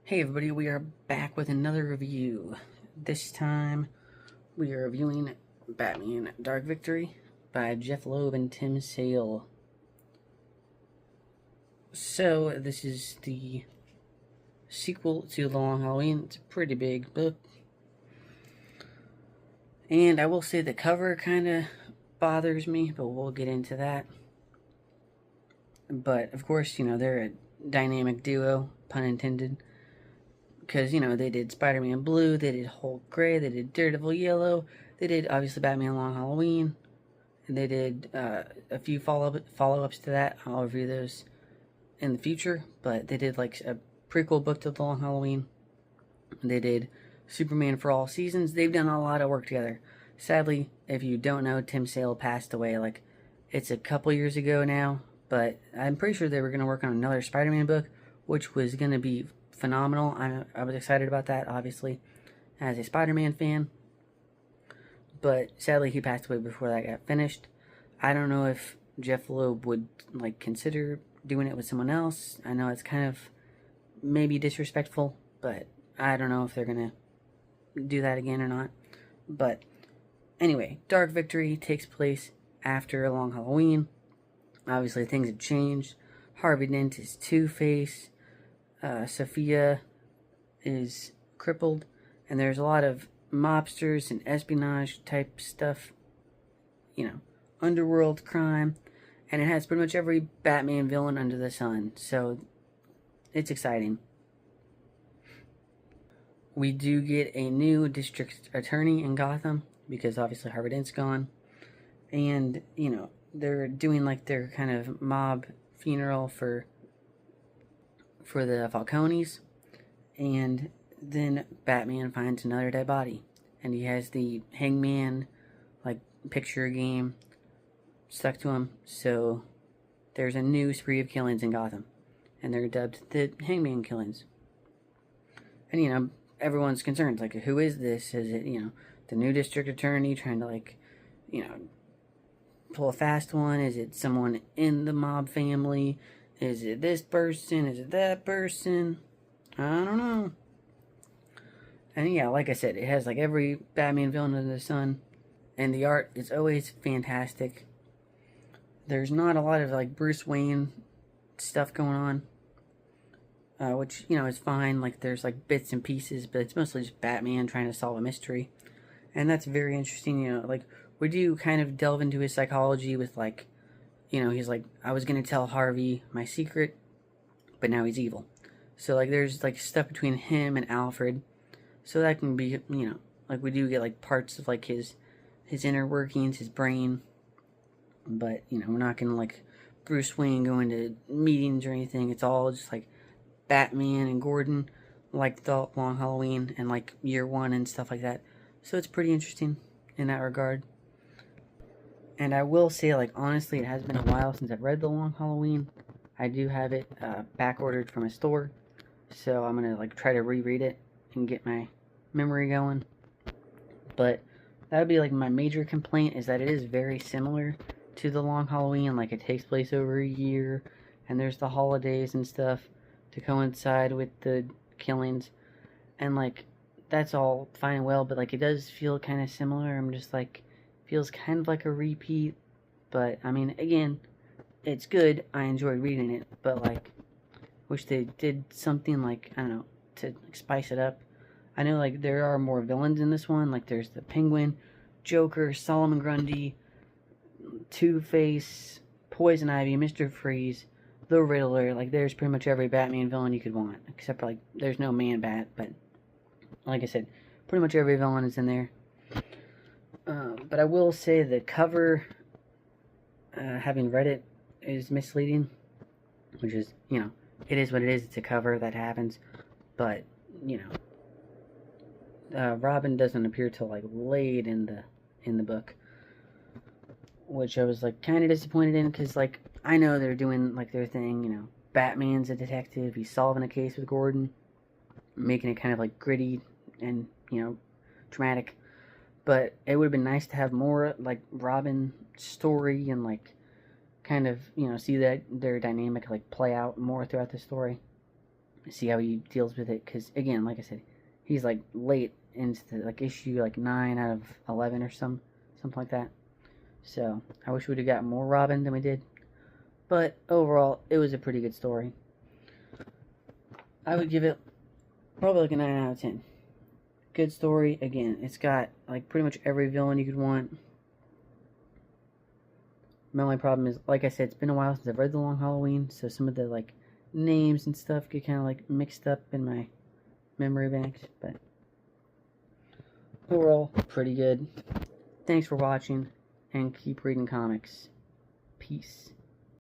Hey everybody, we are back with another review. This time we are reviewing Batman Dark Victory by Jeph Loeb and Tim Sale. So this is the sequel to The Long Halloween. It's a pretty big book. And I will say the cover kind of bothers me, but we'll get into that. But of course, they're a dynamic duo, pun intended. Because, they did Spider-Man Blue, they did Hulk Gray, they did Daredevil Yellow, they did, obviously, Batman Long Halloween, and they did a few follow-ups to that. I'll review those in the future, but they did, like, a prequel book to The Long Halloween. They did Superman for All Seasons. They've done a lot of work together. Sadly, if you don't know, Tim Sale passed away, it's a couple years ago now, but I'm pretty sure they were going to work on another Spider-Man book, which was going to be phenomenal. I was excited about that, obviously, as a Spider-Man fan. But sadly, he passed away before that got finished. I don't know if Jeph Loeb would consider doing it with someone else. I know it's kind of maybe disrespectful, but I don't know if they're gonna do that again or not. But anyway, Dark Victory takes place after a Long Halloween. Obviously, things have changed. Harvey Dent is Two-Face. Sophia is crippled, and there's a lot of mobsters and espionage type stuff, underworld crime, and it has pretty much every Batman villain under the sun, so it's exciting. We do get a new district attorney in Gotham, because obviously Harvey Dent's gone, and, they're doing their kind of mob funeral for the Falcones, and then Batman finds another dead body, and he has the Hangman picture game stuck to him, so there's a new spree of killings in Gotham, and they're dubbed the Hangman killings. And everyone's concerned, who is this? Is it the new district attorney trying to pull a fast one? Is it someone in the mob family? Is it this person? Is it that person? I don't know. And yeah, like I said, it has every Batman villain under the sun. And the art is always fantastic. There's not a lot of Bruce Wayne stuff going on. Which, is fine. There's bits and pieces, but it's mostly just Batman trying to solve a mystery. And that's very interesting, we do kind of delve into his psychology with he's I was going to tell Harvey my secret, but now he's evil. So, there's, stuff between him and Alfred. So that can be, we do get, parts of, his inner workings, his brain. But, we're not going to, Bruce Wayne go into meetings or anything. It's all just, Batman and Gordon, the Long Halloween and, Year One and stuff like that. So it's pretty interesting in that regard. And I will say, honestly, it has been a while since I've read The Long Halloween. I do have it back-ordered from a store. So I'm going to, try to reread it and get my memory going. But that would be, my major complaint is that it is very similar to The Long Halloween. It takes place over a year. And there's the holidays and stuff to coincide with the killings. And, that's all fine and well. But, it does feel kind of similar. I'm just, feels kind of like a repeat, but I mean, again, it's good. I enjoyed reading it, but wish they did something I don't know, to spice it up. I know there are more villains in this one. There's the Penguin, Joker, Solomon Grundy, Two-Face, Poison Ivy, Mr. Freeze, the Riddler. There's pretty much every Batman villain you could want, except there's no Man-Bat, but like I said, pretty much every villain is in there. But I will say the cover, having read it, is misleading, which is, it is what it is. It's a cover, that happens. But, Robin doesn't appear till late in the book, which I was kind of disappointed in, because I know they're doing their thing. Batman's a detective. He's solving a case with Gordon, making it kind of gritty and dramatic. But it would have been nice to have more, Robin story and, kind of, see that their dynamic, play out more throughout the story. see how he deals with it. Because again, like I said, he's like late into the, like issue like 9 out of 11 or something like that. So I wish we'd have got more Robin than we did. But overall, it was a pretty good story. I would give it probably like a 9 out of 10. Good story. Again, it's got like pretty much every villain you could want. My only problem is, like I said, it's been a while since I've read The Long Halloween, so some of the like names and stuff get kind of like mixed up in my memory banks. But overall, pretty good. Thanks for watching, and keep reading comics. Peace.